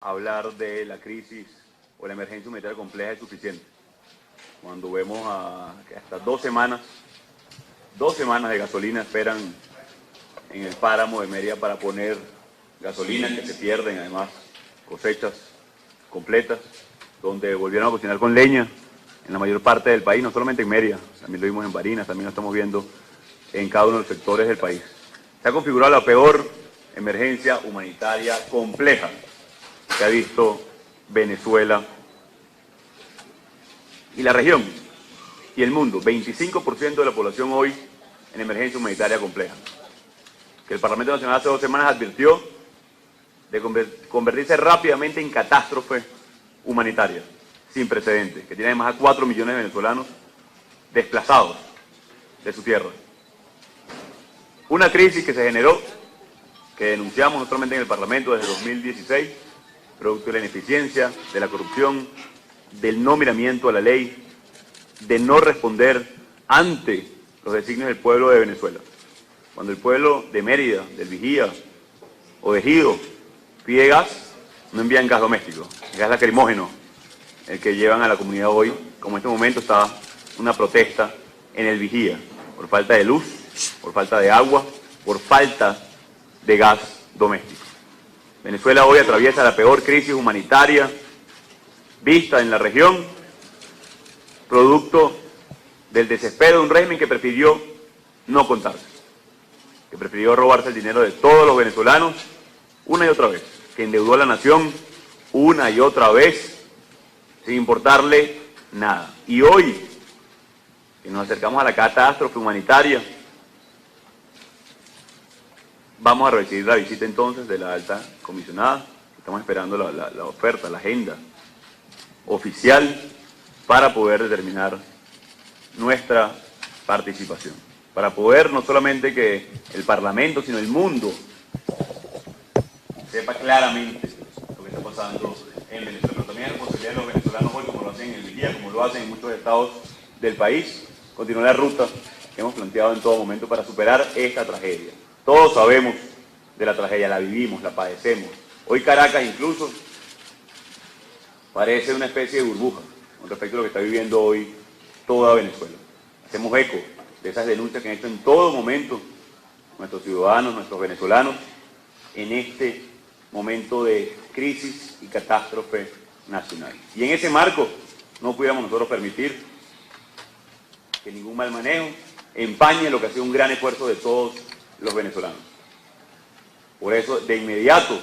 hablar de la crisis o la emergencia humanitaria compleja es suficiente. Cuando vemos que hasta 2 semanas de gasolina esperan en el páramo de Mérida para poner gasolina, que se pierden además cosechas completas, donde volvieron a cocinar con leña en la mayor parte del país, no solamente en Mérida, también lo vimos en Barinas, también lo estamos viendo en cada uno de los sectores del país. Se ha configurado la peor emergencia humanitaria compleja que ha visto Venezuela y la región y el mundo. 25% de la población hoy en emergencia humanitaria compleja. Que el Parlamento Nacional hace 2 semanas advirtió de convertirse rápidamente en catástrofe humanitaria, sin precedentes, que tiene además a 4 millones de venezolanos desplazados de su tierra. Una crisis que se generó, que denunciamos no solamente en el Parlamento desde 2016, producto de la ineficiencia, de la corrupción, del no miramiento a la ley, de no responder ante los designios del pueblo de Venezuela. Cuando el pueblo de Mérida, del Vigía o de Ejido pide gas, no envían gas doméstico, gas lacrimógeno, el que llevan a la comunidad hoy, como en este momento está una protesta en el Vigía, por falta de luz, por falta de agua, por falta de gas doméstico. Venezuela hoy atraviesa la peor crisis humanitaria vista en la región, producto del desespero de un régimen que prefirió no contarse, que prefirió robarse el dinero de todos los venezolanos una y otra vez, que endeudó a la nación una y otra vez sin importarle nada. Y hoy, que nos acercamos a la catástrofe humanitaria, vamos a recibir la visita entonces de la alta comisionada. Estamos esperando la oferta, la agenda oficial para poder determinar nuestra participación. Para poder no solamente que el Parlamento, sino el mundo sepa claramente lo que está pasando en Venezuela. Pero también es responsabilidad de los venezolanos hoy, como lo hacen en el Vigía, como lo hacen en muchos estados del país, continuar la ruta que hemos planteado en todo momento para superar esta tragedia. Todos sabemos de la tragedia, la vivimos, la padecemos. Hoy Caracas incluso parece una especie de burbuja con respecto a lo que está viviendo hoy toda Venezuela. Hacemos eco de esas denuncias que han hecho en todo momento nuestros ciudadanos, nuestros venezolanos, en este momento de crisis y catástrofe nacional. Y en ese marco no pudiéramos nosotros permitir que ningún mal manejo empañe lo que ha sido un gran esfuerzo de todos los venezolanos. Por eso, de inmediato,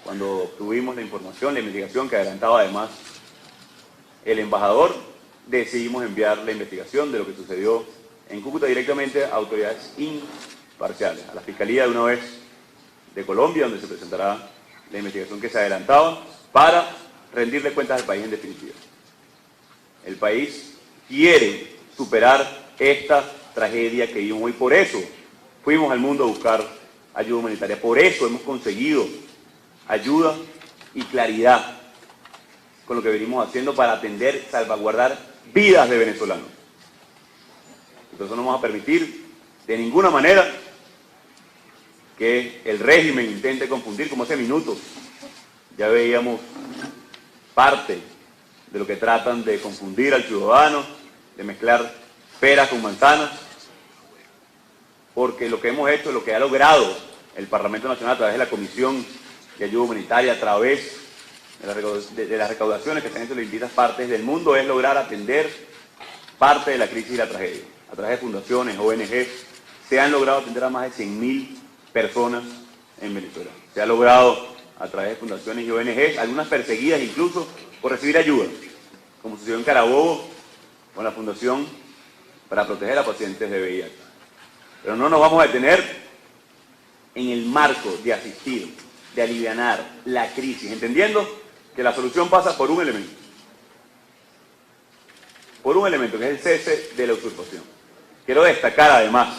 cuando obtuvimos la información, la investigación que adelantaba además el embajador, decidimos enviar la investigación de lo que sucedió en Cúcuta directamente a autoridades imparciales, a la Fiscalía de una vez de Colombia, donde se presentará la investigación que se adelantaba, para rendirle cuentas al país en definitiva. El país quiere superar esta tragedia que vivimos hoy, por eso fuimos al mundo a buscar ayuda humanitaria, por eso hemos conseguido ayuda y claridad con lo que venimos haciendo para atender, salvaguardar vidas de venezolanos. Y por eso no vamos a permitir de ninguna manera que el régimen intente confundir, como hace minutos ya veíamos parte de lo que tratan de confundir al ciudadano, de mezclar peras con manzanas, porque lo que hemos hecho, lo que ha logrado el Parlamento Nacional a través de la Comisión de Ayuda Humanitaria, a través de las recaudaciones que están hecho en distintas partes del mundo, es lograr atender parte de la crisis y la tragedia. A través de fundaciones, ONG, se han logrado atender a más de 100.000 personas en Venezuela. Se ha logrado a través de fundaciones y ONG, algunas perseguidas incluso por recibir ayuda, como sucedió en Carabobo con la Fundación para Proteger a Pacientes de VIH. Pero no nos vamos a detener en el marco de asistir, de alivianar la crisis, entendiendo que la solución pasa por un elemento, que es el cese de la usurpación. Quiero destacar además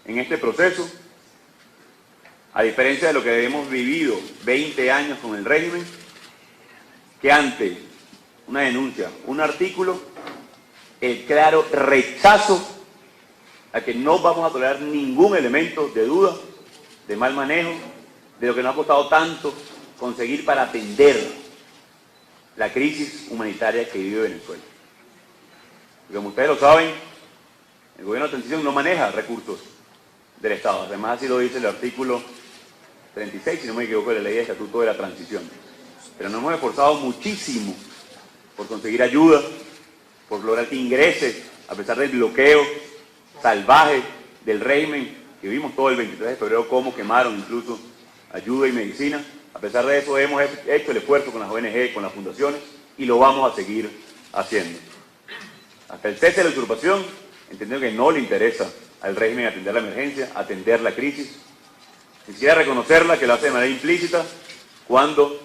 en este proceso, a diferencia de lo que hemos vivido 20 años con el régimen, que ante una denuncia, un artículo, el claro rechazo a que no vamos a tolerar ningún elemento de duda, de mal manejo, de lo que nos ha costado tanto conseguir para atender la crisis humanitaria que vive Venezuela. Y como ustedes lo saben, el gobierno de transición no maneja recursos del Estado. Además, así lo dice el artículo 36, si no me equivoco, de la ley de estatuto de la transición. Pero nos hemos esforzado muchísimo por conseguir ayuda, por lograr que ingrese, a pesar del bloqueo salvaje del régimen que vimos todo el 23 de febrero, cómo quemaron incluso ayuda y medicina. A pesar de eso, hemos hecho el esfuerzo con las ONG, con las fundaciones, y lo vamos a seguir haciendo. Hasta el cese de la usurpación, entendiendo que no le interesa al régimen atender la emergencia, atender la crisis. Quisiera reconocerla, que lo hace de manera implícita, cuando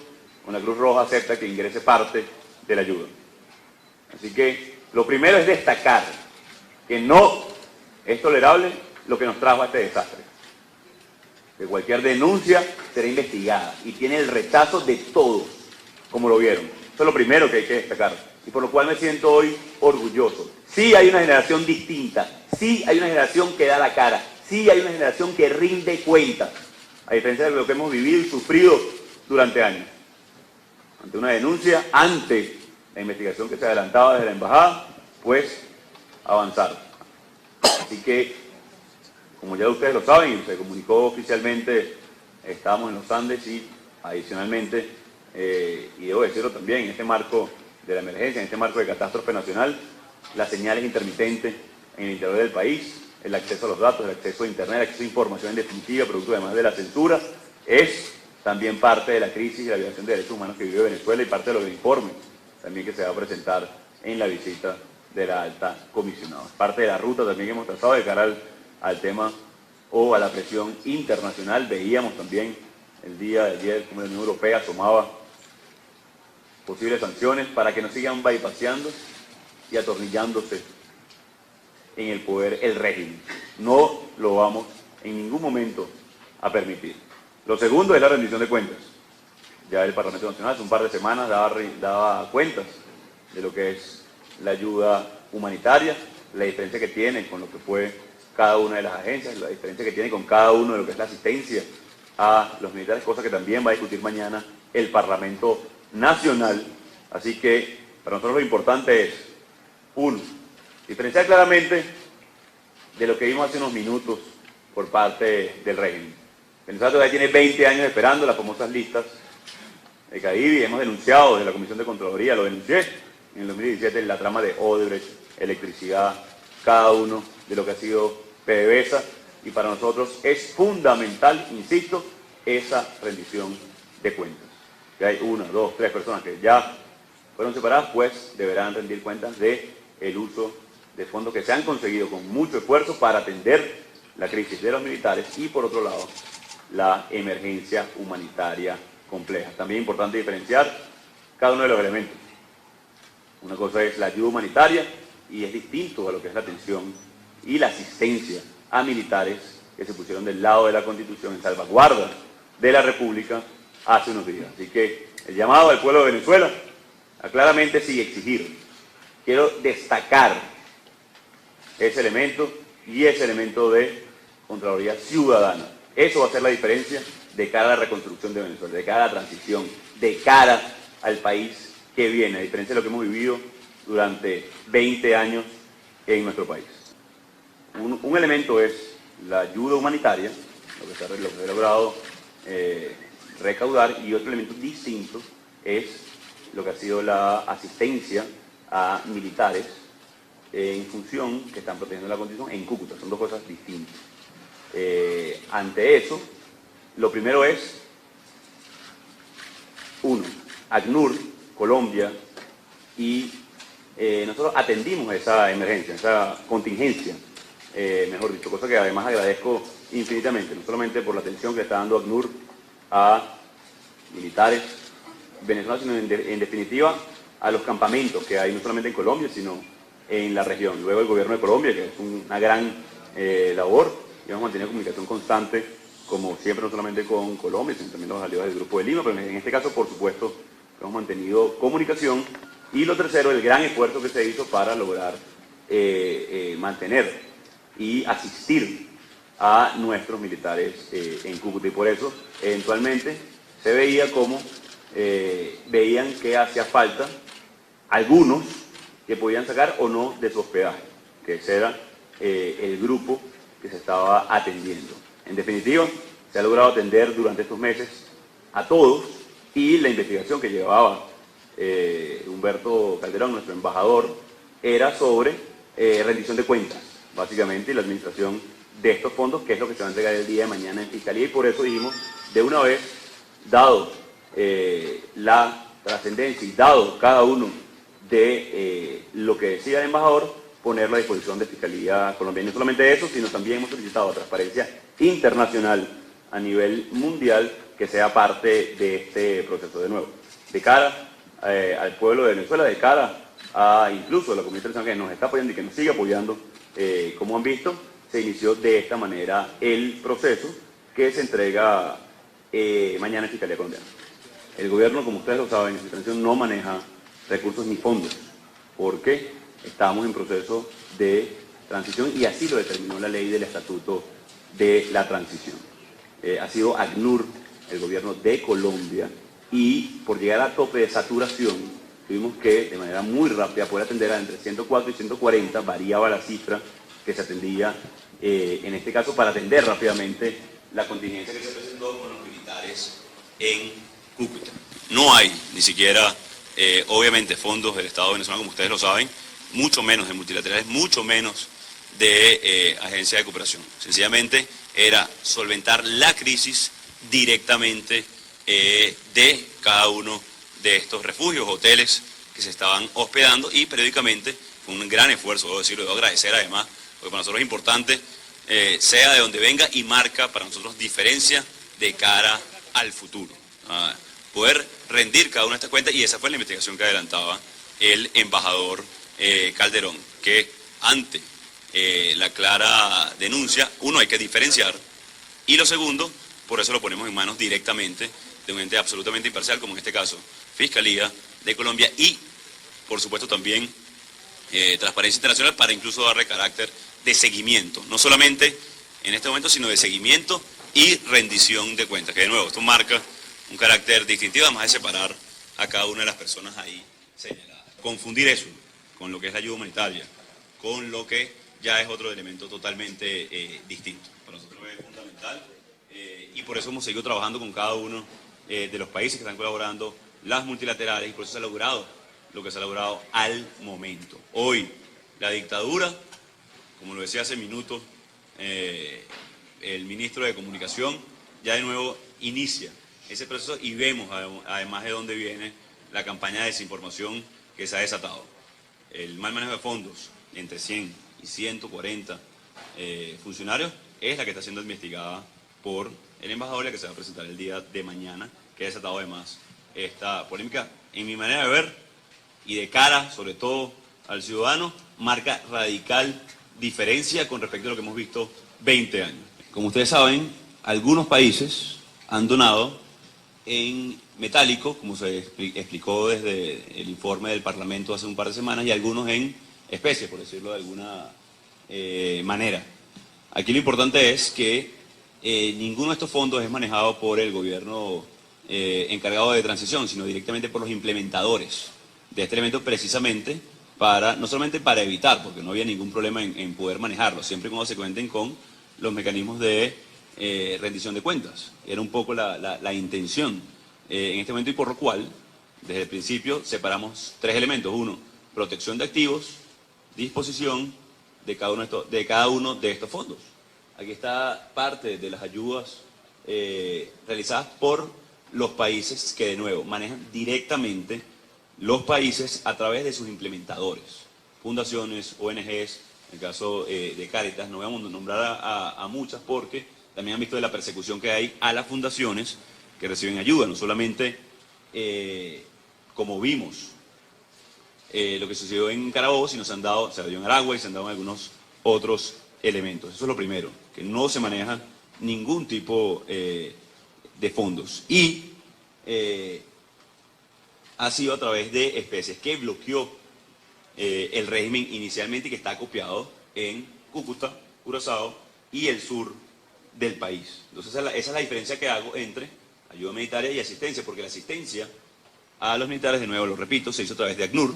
la Cruz Roja acepta que ingrese parte de la ayuda. Así que lo primero es destacar que no es tolerable lo que nos trajo a este desastre. Que cualquier denuncia será investigada y tiene el rechazo de todos, como lo vieron. Eso es lo primero que hay que destacar y por lo cual me siento hoy orgulloso. Sí hay una generación distinta, sí hay una generación que da la cara, sí hay una generación que rinde cuentas, a diferencia de lo que hemos vivido y sufrido durante años. Ante una denuncia, ante la investigación que se adelantaba desde la embajada, pues avanzar. Así que, como ya ustedes lo saben, se comunicó oficialmente, estábamos en los Andes y adicionalmente, y debo decirlo también, en este marco de la emergencia, en este marco de catástrofe nacional, las señales intermitentes en el interior del país, el acceso a los datos, el acceso a Internet, el acceso a información en definitiva, producto además de la censura, es también parte de la crisis y la violación de derechos humanos que vive Venezuela y parte de los informes también que se va a presentar en la visita de la alta comisionada. Parte de la ruta también que hemos trazado de cara al tema o a la presión internacional. Veíamos también el día de ayer como la Unión Europea tomaba posibles sanciones para que no sigan bypaseando y atornillándose en el poder el régimen. No lo vamos en ningún momento a permitir. Lo segundo es la rendición de cuentas. Ya el Parlamento Nacional hace un par de semanas daba cuentas de lo que es la ayuda humanitaria, la diferencia que tiene con lo que fue cada una de las agencias, la diferencia que tiene con cada uno de lo que es la asistencia a los militares, cosa que también va a discutir mañana el Parlamento Nacional. Así que para nosotros lo importante es, uno, diferenciar claramente de lo que vimos hace unos minutos por parte del régimen. Venezuela todavía tiene 20 años esperando las famosas listas de CAIDI. Hemos denunciado desde la Comisión de Contraloría, lo denuncié en el 2017, la trama de Odebrecht, electricidad, cada uno de lo que ha sido PDVSA, y para nosotros es fundamental, insisto, esa rendición de cuentas. Que hay 1, 2, 3 personas que ya fueron separadas, pues deberán rendir cuentas del uso de fondos que se han conseguido con mucho esfuerzo para atender la crisis de los militares y, por otro lado, la emergencia humanitaria compleja. También es importante diferenciar cada uno de los elementos. Una cosa es la ayuda humanitaria y es distinto a lo que es la atención y la asistencia a militares que se pusieron del lado de la Constitución en salvaguarda de la República hace unos días. Así que el llamado al pueblo de Venezuela a claramente sí exigir. Quiero destacar ese elemento y ese elemento de Contraloría Ciudadana. Eso va a ser la diferencia de cara a la reconstrucción de Venezuela, de cara a la transición, de cara al país que viene, a diferencia de lo que hemos vivido durante 20 años en nuestro país. Un elemento es la ayuda humanitaria, lo que se ha logrado recaudar, y otro elemento distinto es lo que ha sido la asistencia a militares en función que están protegiendo la Constitución en Cúcuta. Son dos cosas distintas. Ante eso, lo primero es, uno, ACNUR, Colombia, y nosotros atendimos esa emergencia, esa contingencia, mejor dicho, cosa que además agradezco infinitamente, no solamente por la atención que está dando ACNUR a militares venezolanos, sino en definitiva a los campamentos que hay no solamente en Colombia, sino en la región. Luego el gobierno de Colombia, que es una gran labor, y hemos mantenido comunicación constante, como siempre, no solamente con Colombia, sino también los aliados del Grupo de Lima, pero en este caso, por supuesto, hemos mantenido comunicación. Y lo tercero, el gran esfuerzo que se hizo para lograr mantener y asistir a nuestros militares en Cúcuta. Y por eso, eventualmente, se veía como veían que hacía falta algunos que podían sacar o no de su hospedaje, que ese era el grupo que se estaba atendiendo. En definitiva, se ha logrado atender durante estos meses a todos y la investigación que llevaba Humberto Calderón, nuestro embajador, era sobre rendición de cuentas, básicamente, y la administración de estos fondos, que es lo que se va a entregar el día de mañana en Fiscalía, y por eso dijimos, de una vez, dado la trascendencia y dado cada uno de lo que decía el embajador, ponerlo a disposición de Fiscalía colombiana. Y no solamente eso, sino también hemos solicitado a Transparencia Internacional a nivel mundial que sea parte de este proceso de nuevo. De cara al pueblo de Venezuela, de cara a incluso a la comunidad internacional que nos está apoyando y que nos sigue apoyando, como han visto, se inició de esta manera el proceso que se entrega mañana en Fiscalía colombiana. El gobierno, como ustedes lo saben, en su transición no maneja recursos ni fondos, porque estamos en proceso de transición y así lo determinó la ley del Estatuto de la Transición. Ha sido ACNUR, el gobierno de Colombia, y por llegar a tope de saturación, tuvimos que, de manera muy rápida, poder atender a entre 104 y 140, variaba la cifra que se atendía, en este caso, para atender rápidamente la contingencia que se presentó con los militares en Cúcuta. No hay ni siquiera, obviamente, fondos del Estado venezolano, como ustedes lo saben, mucho menos de multilaterales, mucho menos de agencia de cooperación. Sencillamente era solventar la crisis directamente de cada uno de estos refugios, hoteles que se estaban hospedando, y periódicamente, con un gran esfuerzo, debo decirlo, debo agradecer además, porque para nosotros es importante, sea de donde venga y marca para nosotros diferencia de cara al futuro. Poder rendir cada una de estas cuentas, y esa fue la investigación que adelantaba el embajador Calderón, que ante la clara denuncia, uno, hay que diferenciar, y lo segundo, por eso lo ponemos en manos directamente de un ente absolutamente imparcial, como en este caso Fiscalía de Colombia, y por supuesto también Transparencia Internacional, para incluso darle carácter de seguimiento, no solamente en este momento, sino de seguimiento y rendición de cuentas, que de nuevo esto marca un carácter distintivo, además de separar a cada una de las personas ahí señaladas. Confundir eso con lo que es la ayuda humanitaria, con lo que ya es otro elemento totalmente distinto. Para nosotros es fundamental y por eso hemos seguido trabajando con cada uno de los países que están colaborando, las multilaterales, y por eso se ha logrado lo que se ha logrado al momento. Hoy, la dictadura, como lo decía hace minutos el ministro de Comunicación, ya de nuevo inicia ese proceso y vemos además de dónde viene la campaña de desinformación que se ha desatado. El mal manejo de fondos entre 100 y 140 funcionarios es la que está siendo investigada por el embajador, la que se va a presentar el día de mañana, que ha desatado además esta polémica. En mi manera de ver y de cara, sobre todo, al ciudadano, marca radical diferencia con respecto a lo que hemos visto 20 años. Como ustedes saben, algunos países han donado en metálico, como se explicó desde el informe del Parlamento hace un par de semanas, y algunos en especie, por decirlo de alguna manera. Aquí lo importante es que ninguno de estos fondos es manejado por el gobierno encargado de transición, sino directamente por los implementadores de este elemento, precisamente para, no solamente para evitar, porque no había ningún problema en poder manejarlo, siempre y cuando se cuenten con los mecanismos de rendición de cuentas. Era un poco la intención en este momento, y por lo cual, desde el principio, separamos tres elementos. Uno, protección de activos, disposición de cada uno de estos fondos. Aquí está parte de las ayudas realizadas por los países que, de nuevo, manejan directamente los países a través de sus implementadores, fundaciones, ONGs, en el caso de Cáritas. No vamos a nombrar a muchas porque también han visto de la persecución que hay a las fundaciones que reciben ayuda, no solamente como vimos lo que sucedió en Carabobo, sino se dio en Aragua y se han dado en algunos otros elementos. Eso es lo primero, que no se maneja ningún tipo de fondos. Y ha sido a través de especies que bloqueó el régimen inicialmente y que está acopiado en Cúcuta, Curazao y el sur del país. Entonces esa es la diferencia que hago entre ayuda humanitaria y asistencia, porque la asistencia a los militares, de nuevo lo repito, se hizo a través de ACNUR,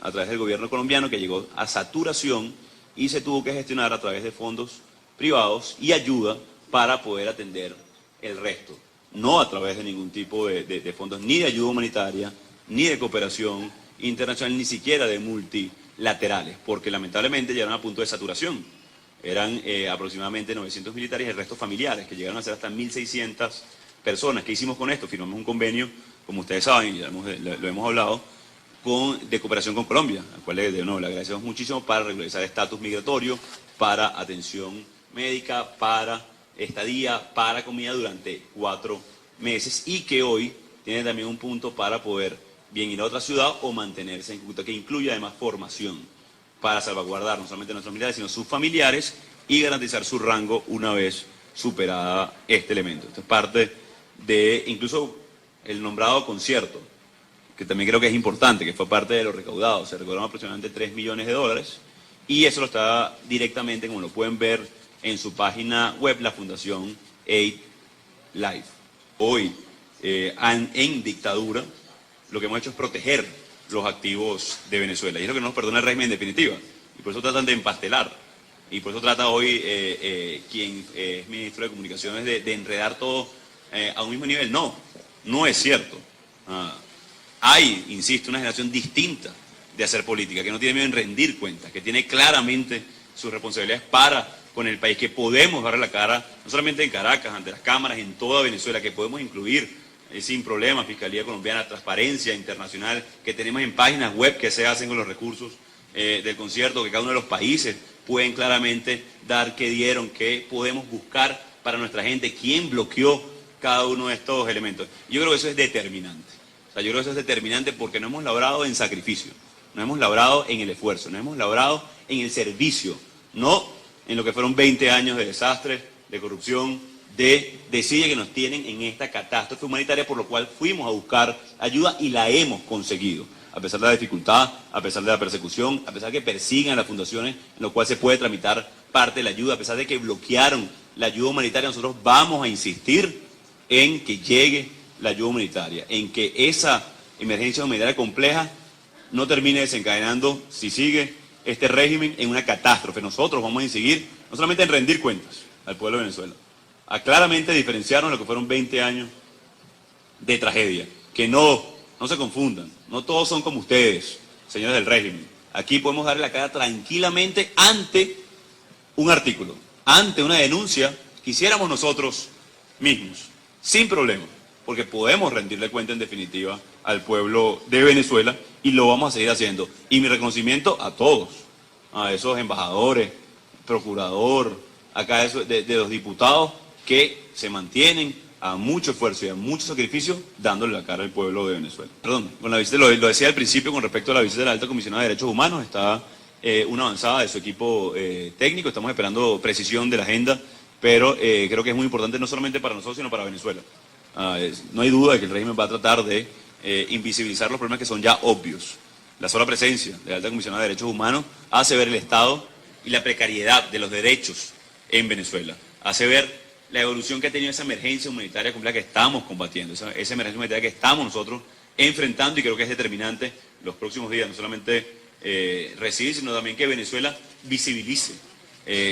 a través del gobierno colombiano, que llegó a saturación y se tuvo que gestionar a través de fondos privados y ayuda para poder atender el resto. No a través de ningún tipo de fondos, ni de ayuda humanitaria, ni de cooperación internacional, ni siquiera de multilaterales, porque lamentablemente llegaron a punto de saturación. Eran aproximadamente 900 militares y el resto familiares, que llegaron a ser hasta 1.600 personas. ¿Qué hicimos con esto? Firmamos un convenio, como ustedes saben, y ya lo hemos hablado, de cooperación con Colombia, al cual de nuevo le agradecemos muchísimo, para regularizar estatus migratorio, para atención médica, para estadía, para comida durante 4 meses, y que hoy tiene también un punto para poder bien ir a otra ciudad o mantenerse en Cúcuta, que incluye además formación para salvaguardar no solamente a nuestros militares, sino a sus familiares y garantizar su rango una vez superada este elemento. Esto es parte de incluso el nombrado concierto, que también creo que es importante, que fue parte de lo recaudado. Se recaudaron aproximadamente 3 millones de dólares y eso lo está directamente, como lo pueden ver en su página web, la Fundación Aid Life. Hoy, en dictadura, lo que hemos hecho es proteger los activos de Venezuela. Y es lo que no nos perdona el régimen en definitiva. Y por eso tratan de empastelar. Y por eso trata hoy quien es ministro de Comunicaciones de enredar todo a un mismo nivel. No, no es cierto. Hay, insisto, una generación distinta de hacer política, que no tiene miedo en rendir cuentas, que tiene claramente sus responsabilidades para con el país, que podemos darle la cara, no solamente en Caracas, ante las cámaras, en toda Venezuela, que podemos incluir sin problemas Fiscalía Colombiana, Transparencia Internacional, que tenemos en páginas web que se hacen con los recursos del concierto, que cada uno de los países pueden claramente dar qué dieron, qué podemos buscar para nuestra gente, quién bloqueó cada uno de estos elementos. Yo creo que eso es determinante. O sea, yo creo que eso es determinante porque no hemos labrado en sacrificio, no hemos labrado en el esfuerzo, no hemos labrado en el servicio, no en lo que fueron 20 años de desastre, de corrupción, de desidia que nos tienen en esta catástrofe humanitaria, por lo cual fuimos a buscar ayuda y la hemos conseguido, a pesar de la dificultad, a pesar de la persecución, a pesar de que persigan las fundaciones en lo cual se puede tramitar parte de la ayuda, a pesar de que bloquearon la ayuda humanitaria. Nosotros vamos a insistir en que llegue la ayuda humanitaria, en que esa emergencia humanitaria compleja no termine desencadenando, si sigue este régimen, en una catástrofe. Nosotros vamos a seguir, no solamente en rendir cuentas al pueblo de Venezuela, a claramente diferenciarnos de lo que fueron 20 años de tragedia. Que no se confundan, no todos son como ustedes, señores del régimen. Aquí podemos darle la cara tranquilamente ante un artículo, ante una denuncia que hiciéramos nosotros mismos, sin problema, porque podemos rendirle cuenta en definitiva al pueblo de Venezuela y lo vamos a seguir haciendo. Y mi reconocimiento a todos, a esos embajadores, procurador, acá de los diputados que se mantienen a mucho esfuerzo y a mucho sacrificio dándole la cara al pueblo de Venezuela. Perdón, con la visita, lo decía al principio con respecto a la visita de la alta comisionada de Derechos Humanos, está una avanzada de su equipo técnico, estamos esperando precisión de la agenda, pero creo que es muy importante no solamente para nosotros, sino para Venezuela. No hay duda de que el régimen va a tratar de invisibilizar los problemas que son ya obvios. La sola presencia de la alta comisionada de Derechos Humanos hace ver el estado y la precariedad de los derechos en Venezuela, hace ver la evolución que ha tenido esa emergencia humanitaria compleja que estamos combatiendo, esa emergencia humanitaria que estamos nosotros enfrentando, y creo que es determinante los próximos días, no solamente recibir, sino también que Venezuela visibilice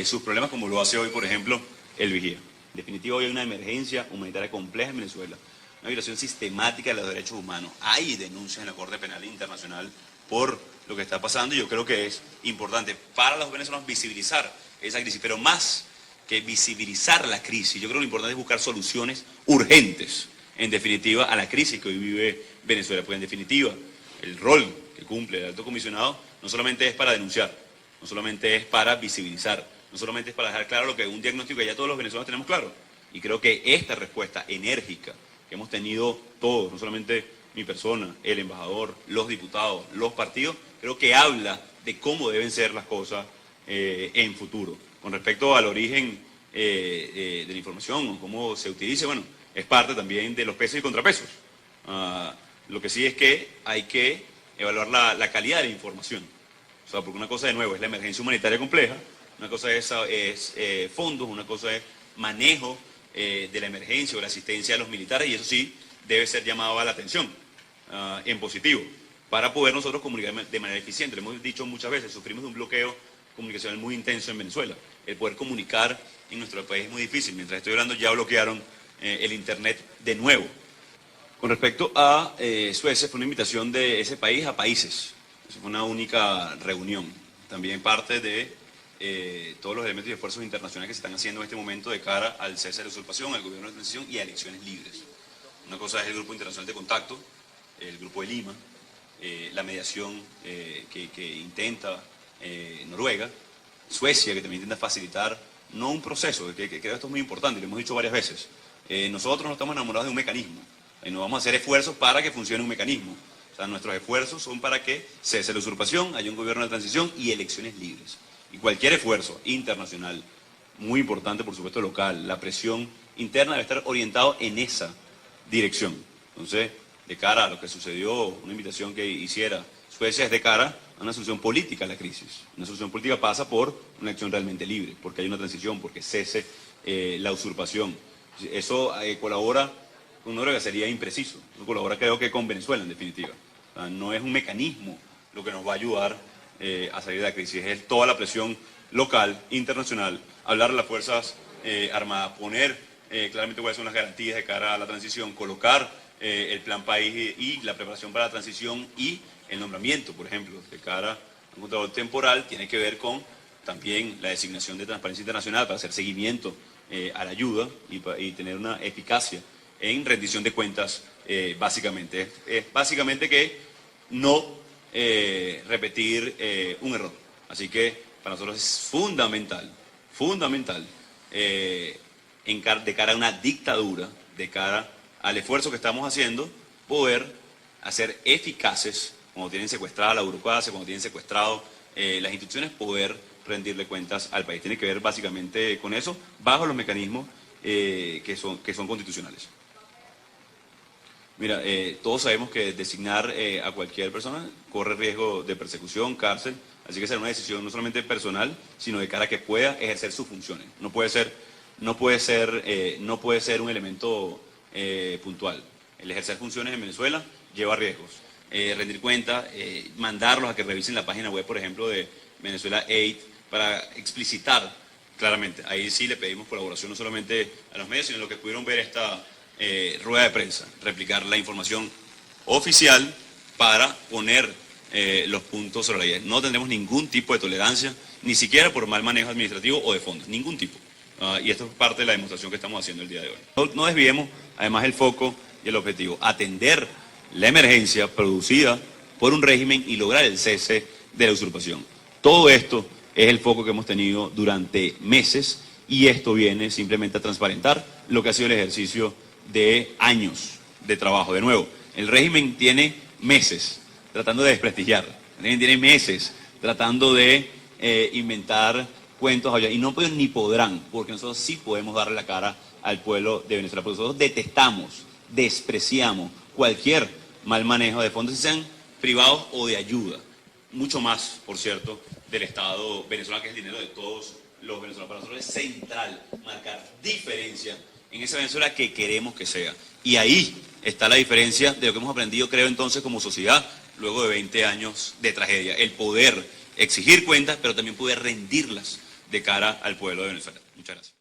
sus problemas, como lo hace hoy, por ejemplo, el Vigía. En definitiva, hoy hay una emergencia humanitaria compleja en Venezuela, una violación sistemática de los derechos humanos. Hay denuncias en la Corte Penal Internacional por lo que está pasando, y yo creo que es importante para los venezolanos visibilizar esa crisis, pero más que visibilizar la crisis, yo creo que lo importante es buscar soluciones urgentes, en definitiva, a la crisis que hoy vive Venezuela, porque en definitiva, el rol que cumple el alto comisionado no solamente es para denunciar, no solamente es para visibilizar, no solamente es para dejar claro lo que es un diagnóstico que ya todos los venezolanos tenemos claro, y creo que esta respuesta enérgica que hemos tenido todos, no solamente mi persona, el embajador, los diputados, los partidos, creo que habla de cómo deben ser las cosas en futuro. Con respecto al origen de la información o cómo se utilice, bueno, es parte también de los pesos y contrapesos. Lo que sí es que hay que evaluar la calidad de la información. O sea, porque una cosa, de nuevo, es la emergencia humanitaria compleja, una cosa es fondos, una cosa es manejo de la emergencia o la asistencia de los militares, y eso sí debe ser llamado a la atención en positivo, para poder nosotros comunicar de manera eficiente. Lo hemos dicho muchas veces, sufrimos de un bloqueo comunicacional muy intenso en Venezuela. El poder comunicar en nuestro país es muy difícil. Mientras estoy hablando ya bloquearon el internet de nuevo. Con respecto a Suecia, fue una invitación de ese país a países. Fue una única reunión. También parte de todos los elementos y esfuerzos internacionales que se están haciendo en este momento de cara al cese de la usurpación, al gobierno de transición y a elecciones libres. Una cosa es el Grupo Internacional de Contacto, el Grupo de Lima, la mediación que intenta Noruega, Suecia, que también intenta facilitar, no un proceso, que creo que esto es muy importante, y lo hemos dicho varias veces. Nosotros no estamos enamorados de un mecanismo, y no vamos a hacer esfuerzos para que funcione un mecanismo. O sea, nuestros esfuerzos son para que cese la usurpación, haya un gobierno de transición y elecciones libres. Y cualquier esfuerzo internacional, muy importante, por supuesto local, la presión interna debe estar orientado en esa dirección. Entonces, de cara a lo que sucedió, una invitación que hiciera Suecia es de cara a una solución política a la crisis. Una solución política pasa por una acción realmente libre, porque hay una transición, porque cese la usurpación. Eso colabora con Noruega, sería impreciso. Eso colabora creo que con Venezuela, en definitiva. O sea, no es un mecanismo lo que nos va a ayudar a salir de la crisis, es toda la presión local, internacional, hablar a las Fuerzas Armadas, poner claramente cuáles son las garantías de cara a la transición, colocar el plan país y la preparación para la transición y el nombramiento, por ejemplo, de cara a un contrato temporal, tiene que ver con también la designación de Transparencia Internacional para hacer seguimiento a la ayuda y tener una eficacia en rendición de cuentas, básicamente. Es básicamente que no repetir un error. Así que para nosotros es fundamental, de cara a una dictadura, de cara al esfuerzo que estamos haciendo, poder hacer eficaces, cuando tienen secuestrada la burocracia, cuando tienen secuestrado las instituciones, poder rendirle cuentas al país. Tiene que ver básicamente con eso, bajo los mecanismos que son constitucionales. Mira, todos sabemos que designar a cualquier persona corre riesgo de persecución, cárcel, así que será una decisión no solamente personal, sino de cara a que pueda ejercer sus funciones. No puede ser un elemento puntual. El ejercer funciones en Venezuela lleva riesgos. Rendir cuentas, mandarlos a que revisen la página web, por ejemplo, de Venezuela Aid, para explicitar claramente. Ahí sí le pedimos colaboración no solamente a los medios, sino a los que pudieron ver esta rueda de prensa, replicar la información oficial para poner los puntos sobre la I. No tendremos ningún tipo de tolerancia, ni siquiera por mal manejo administrativo o de fondos, ningún tipo. Y esto es parte de la demostración que estamos haciendo el día de hoy. No desviemos, además, el foco y el objetivo, atender la emergencia producida por un régimen y lograr el cese de la usurpación. Todo esto es el foco que hemos tenido durante meses y esto viene simplemente a transparentar lo que ha sido el ejercicio de años de trabajo. De nuevo, el régimen tiene meses tratando de desprestigiar, el régimen tiene meses tratando de inventar cuentos allá, y no pueden ni podrán, porque nosotros sí podemos darle la cara al pueblo de Venezuela, porque nosotros detestamos, despreciamos cualquier mal manejo de fondos, sean privados o de ayuda, mucho más, por cierto, del Estado venezolano, que es el dinero de todos los venezolanos. Para nosotros es central marcar diferencia en esa Venezuela que queremos que sea. Y ahí está la diferencia de lo que hemos aprendido, creo, entonces, como sociedad, luego de 20 años de tragedia. El poder exigir cuentas, pero también poder rendirlas de cara al pueblo de Venezuela. Muchas gracias.